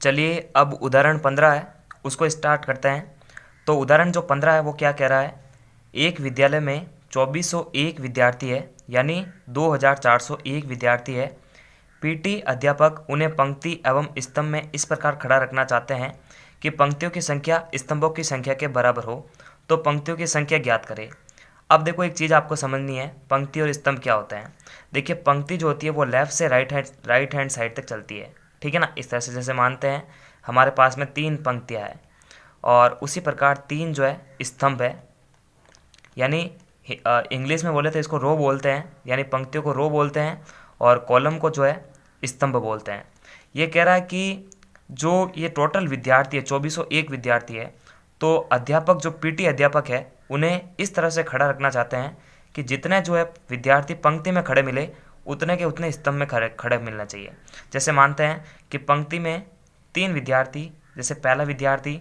चलिए अब उदाहरण 15 है उसको स्टार्ट करते हैं। तो उदाहरण जो 15 है वो क्या कह रहा है, एक विद्यालय में 2401 विद्यार्थी है, यानी 2401 विद्यार्थी है। पीटी अध्यापक उन्हें पंक्ति एवं स्तंभ में इस प्रकार खड़ा रखना चाहते हैं कि पंक्तियों की संख्या स्तंभों की संख्या के बराबर हो, तो पंक्तियों की संख्या ज्ञात करें। अब देखो एक चीज़ आपको समझनी है, पंक्ति और स्तंभ क्या होता है। देखिए पंक्ति जो होती है वो लेफ्ट से राइट हैंड साइड तक चलती है, ठीक है ना। इस तरह से जैसे मानते हैं हमारे पास में 3 पंक्तियाँ हैं और उसी प्रकार 3 जो है स्तंभ है, यानी इंग्लिश में बोले तो इसको रो बोलते हैं, यानी पंक्तियों को रो बोलते हैं और कॉलम को जो है स्तंभ बोलते हैं। ये कह रहा है कि जो ये टोटल विद्यार्थी है 2401 विद्यार्थी है, तो अध्यापक जो पीटी अध्यापक है उन्हें इस तरह से खड़ा रखना चाहते हैं कि जितने जो है विद्यार्थी पंक्ति में खड़े मिले उतने के उतने स्तंभ में खड़े खड़े मिलना चाहिए। जैसे मानते हैं कि पंक्ति में 3 विद्यार्थी, जैसे पहला विद्यार्थी,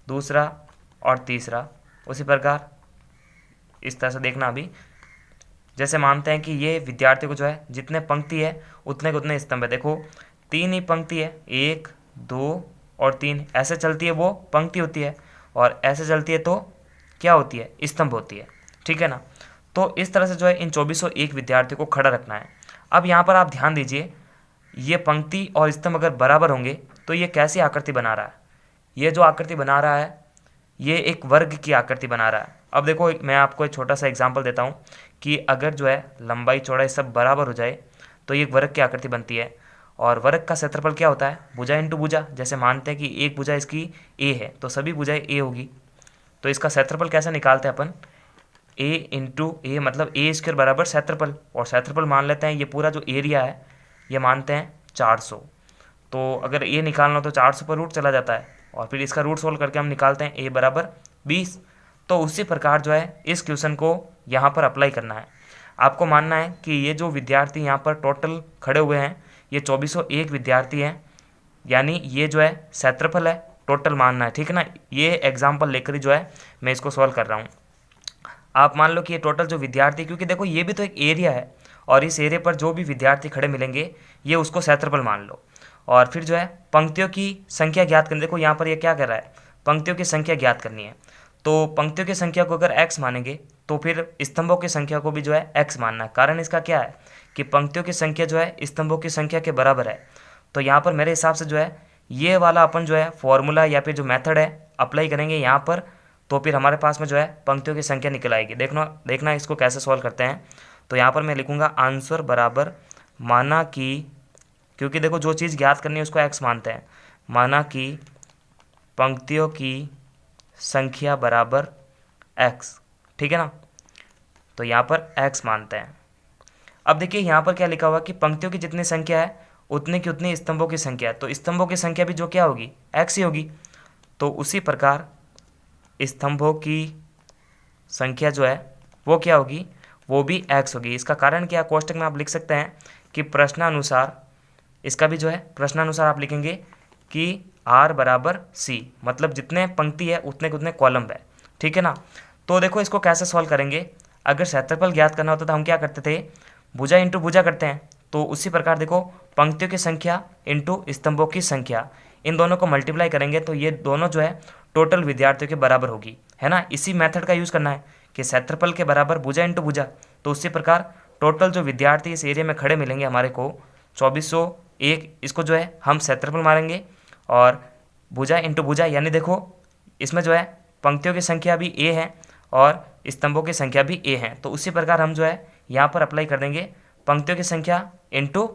दूसरा और तीसरा, उसी प्रकार इस तरह से देखना। अभी जैसे मानते हैं कि ये विद्यार्थी को जो है जितने पंक्ति है उतने के उतने स्तंभ है। देखो 3 ही पंक्ति है, 1 2 और 3 ऐसे चलती है वो पंक्ति होती है, और ऐसे चलती है तो क्या होती है, स्तंभ होती है, ठीक है ना। तो इस तरह से जो है इन 2401 विद्यार्थियों को खड़ा रखना है। अब यहाँ पर आप ध्यान दीजिए, ये पंक्ति और स्तंभ अगर बराबर होंगे तो ये कैसी आकृति बना रहा है। ये जो आकृति बना रहा है ये एक वर्ग की आकृति बना रहा है। अब देखो मैं आपको एक छोटा सा एग्जांपल देता हूँ कि अगर जो है लंबाई चौड़ाई सब बराबर हो जाए तो ये एक वर्ग की आकृति बनती है। और वर्ग का क्षेत्रफल क्या होता है, भुजा इंटू भुजा। जैसे मानते हैं कि एक भुजा इसकी ए है तो सभी भुजाएं ए होगी, तो इसका क्षेत्रफल कैसे निकालते हैं अपन, ए इंटू ए, मतलब ए स्क्वायर बराबर क्षेत्रफल। और क्षेत्रफल मान लेते हैं ये पूरा जो एरिया है ये मानते हैं 400। तो अगर ए निकालना हो तो 400 पर रूट चला जाता है और फिर इसका रूट सोल्व करके हम निकालते हैं ए बराबर 20। तो उसी प्रकार जो है इस क्वेश्चन को यहाँ पर अप्लाई करना है। आपको मानना है कि ये जो विद्यार्थी यहाँ पर टोटल खड़े हुए हैं ये 2401 विद्यार्थी हैं, यानी ये जो है क्षेत्रफल है, टोटल मानना है, ठीक है ना। ये एग्जाम्पल लेकर ही जो है मैं इसको सॉल्व कर रहा हूँ। आप मान लो कि ये टोटल जो विद्यार्थी, क्योंकि देखो ये भी तो एक एरिया है और इस एरिया पर जो भी विद्यार्थी खड़े मिलेंगे ये उसको क्षेत्रफल मान लो। और फिर जो है पंक्तियों की संख्या ज्ञात करनी। देखो यहाँ पर ये क्या कर रहा है, पंक्तियों की संख्या ज्ञात करनी है। तो पंक्तियों की संख्या को अगर x मानेंगे तो फिर स्तंभों की संख्या को भी जो है x मानना है। कारण इसका क्या है कि पंक्तियों की संख्या जो है स्तंभों की संख्या के बराबर है। तो यहाँ पर मेरे हिसाब से जो है ये वाला अपन जो है फॉर्मूला या फिर जो मेथड है अप्लाई करेंगे यहाँ पर, तो फिर हमारे पास में जो है पंक्तियों की संख्या निकल आएगी। देखना इसको कैसे सॉल्व करते हैं। तो यहाँ पर मैं लिखूँगा आंसर बराबर माना कि, क्योंकि देखो जो चीज़ ज्ञात करनी है उसको x मानते हैं, माना कि पंक्तियों की संख्या बराबर x, ठीक है ना। तो यहाँ पर x मानते हैं। अब देखिए यहाँ पर क्या लिखा हुआ कि पंक्तियों की जितनी संख्या है उतने की उतनी स्तंभों की संख्या है, तो स्तंभों की संख्या भी जो क्या होगी, x ही होगी। तो उसी प्रकार स्तंभों की संख्या जो है वो क्या होगी, वो भी x होगी। इसका कारण क्या, कोष्टक में आप लिख सकते हैं कि प्रश्नानुसार, इसका भी जो है प्रश्नानुसार आप लिखेंगे कि r बराबर c, मतलब जितने पंक्ति है उतने के उतने कॉलम है, ठीक है ना। तो देखो इसको कैसे सॉल्व करेंगे, अगर क्षेत्रफल ज्ञात करना होता तो हम क्या करते थे, भुजा इंटू भुजा करते हैं। तो उसी प्रकार देखो पंक्तियों की संख्या इंटू स्तंभों की संख्या, इन दोनों को मल्टीप्लाई करेंगे तो ये दोनों जो है टोटल विद्यार्थियों के बराबर होगी, है ना। इसी मेथड का यूज़ करना है कि क्षेत्रफल के बराबर भुजा इंटू भुजा। तो उसी प्रकार टोटल जो विद्यार्थी इस एरिया में खड़े मिलेंगे हमारे को 2401, इसको जो है हम क्षेत्रफल मारेंगे और भुजा इंटू भुजा, यानी देखो इसमें जो है पंक्तियों की संख्या भी a है और स्तंभों की संख्या भी a है। तो उसी प्रकार हम जो है यहाँ पर अप्लाई कर देंगे पंक्तियों की संख्या इंटू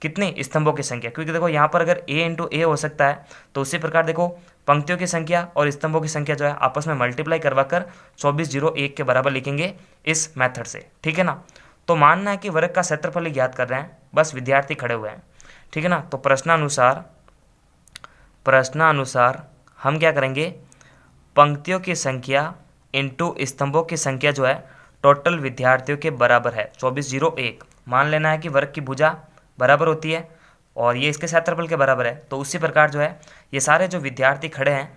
कितनी, स्तंभों की संख्या, क्योंकि देखो यहाँ पर अगर a इंटू ए हो सकता है तो उसी प्रकार देखो पंक्तियों की संख्या और स्तंभों की संख्या जो है आपस में मल्टीप्लाई करवाकर 2401 के बराबर लिखेंगे इस मेथड से, ठीक है ना। तो मानना है कि वर्ग का क्षेत्रफल ही ज्ञात कर रहे हैं, बस विद्यार्थी खड़े हुए हैं, ठीक है ना। तो प्रश्नानुसार हम क्या करेंगे, पंक्तियों की संख्या इंटू स्तंभों की संख्या जो है टोटल विद्यार्थियों के बराबर है 2401। मान लेना है कि वर्ग की भुजा बराबर होती है और ये इसके क्षेत्रफल के बराबर है। तो उसी प्रकार जो है ये सारे जो विद्यार्थी खड़े हैं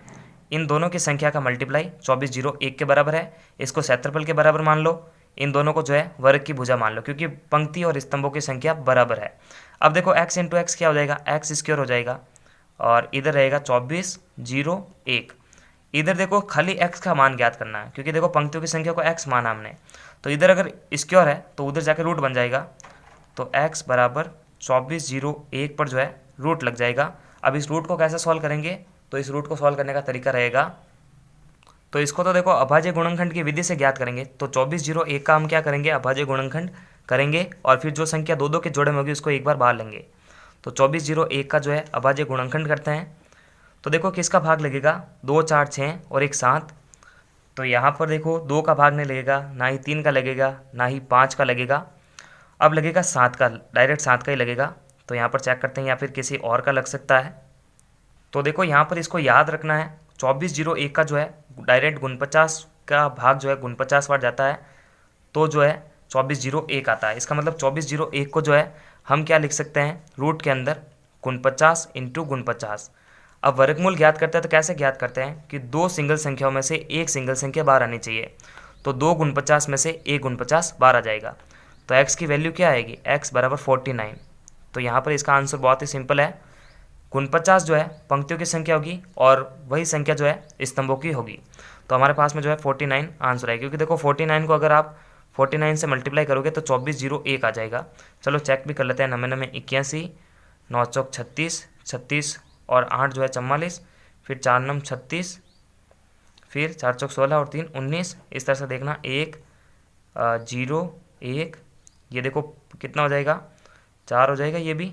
इन दोनों की संख्या का मल्टीप्लाई 2401 के बराबर है, इसको क्षेत्रफल के बराबर मान लो, इन दोनों को जो है वर्ग की भुजा मान लो, क्योंकि पंक्ति और स्तंभों की संख्या बराबर है। अब देखो x इंटू एक्स क्या हो जाएगा, एक्स स्क्वायर हो जाएगा और इधर रहेगा 2401। इधर देखो खाली x का मान ज्ञात करना है, क्योंकि देखो पंक्तियों की संख्या को x माना हमने, तो इधर अगर स्क्वायर है तो उधर जाके रूट बन जाएगा, तो x बराबर 2401 पर जो है रूट लग जाएगा। अब इस रूट को कैसे सॉल्व करेंगे, तो इस रूट को सॉल्व करने का तरीका रहेगा, तो इसको तो देखो अभाज्य गुणनखंड की विधि से ज्ञात करेंगे। तो 2401 का हम क्या करेंगे, अभाज्य गुणनखंड करेंगे और फिर जो संख्या दो दो के जोड़े में होगी उसको एक बार बाहर लेंगे। तो 2401 का जो है अभाज्य गुणनखंड करते हैं। तो देखो किसका भाग लगेगा, 2 4 6 और 1 7। तो यहाँ पर देखो 2 का भाग नहीं लगेगा, ना ही 3 का लगेगा, ना ही 5 का लगेगा, अब लगेगा 7 का, डायरेक्ट 7 का ही लगेगा। तो यहाँ पर चेक करते हैं या फिर किसी और का लग सकता है। तो देखो यहाँ पर इसको याद रखना है, 2401 का जो है डायरेक्ट 49 का भाग जो है 49 बार जाता है, तो जो है 2401 आता है। इसका मतलब 2401 को जो है हम क्या लिख सकते हैं, रूट के अंदर 49 इंटू 49। अब वर्गमूल ज्ञात करते हैं तो कैसे ज्ञात करते हैं कि दो सिंगल संख्याओं में से एक सिंगल संख्या बाहर आनी चाहिए, तो 2 49 में से 1 49 बाहर आ जाएगा। तो x की वैल्यू क्या आएगी, x बराबर 49। तो यहाँ पर इसका आंसर बहुत ही सिंपल है, 49 जो है पंक्तियों की संख्या होगी और वही संख्या जो है स्तंभों की होगी। तो हमारे पास में जो है 49 आंसर है, क्योंकि देखो 49 को अगर आप 49 से मल्टीप्लाई करोगे तो 2401 आ जाएगा। चलो चेक भी कर लेते हैं, 9 9 81, 9 चौक 36, 36 और 8 जो है 44, फिर 4 9 36, फिर 4 चौक 16 और 3 19। इस तरह से देखना 1 0 1, ये देखो कितना हो जाएगा, 4 हो जाएगा, ये भी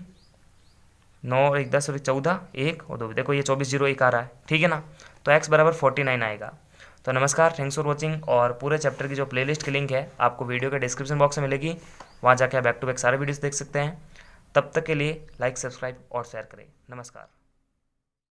9 और 1 10 और 1 14, 1 और 2, देखो ये 2401 आ रहा है, ठीक है ना। तो x बराबर 49 आएगा। तो नमस्कार, थैंक्स फॉर वॉचिंग। और पूरे चैप्टर की जो प्लेलिस्ट की लिंक है आपको वीडियो के डिस्क्रिप्शन बॉक्स में मिलेगी, वहाँ जाके आप बैक टू बैक सारे वीडियोस देख सकते हैं। तब तक के लिए लाइक, सब्सक्राइब और शेयर करें। नमस्कार।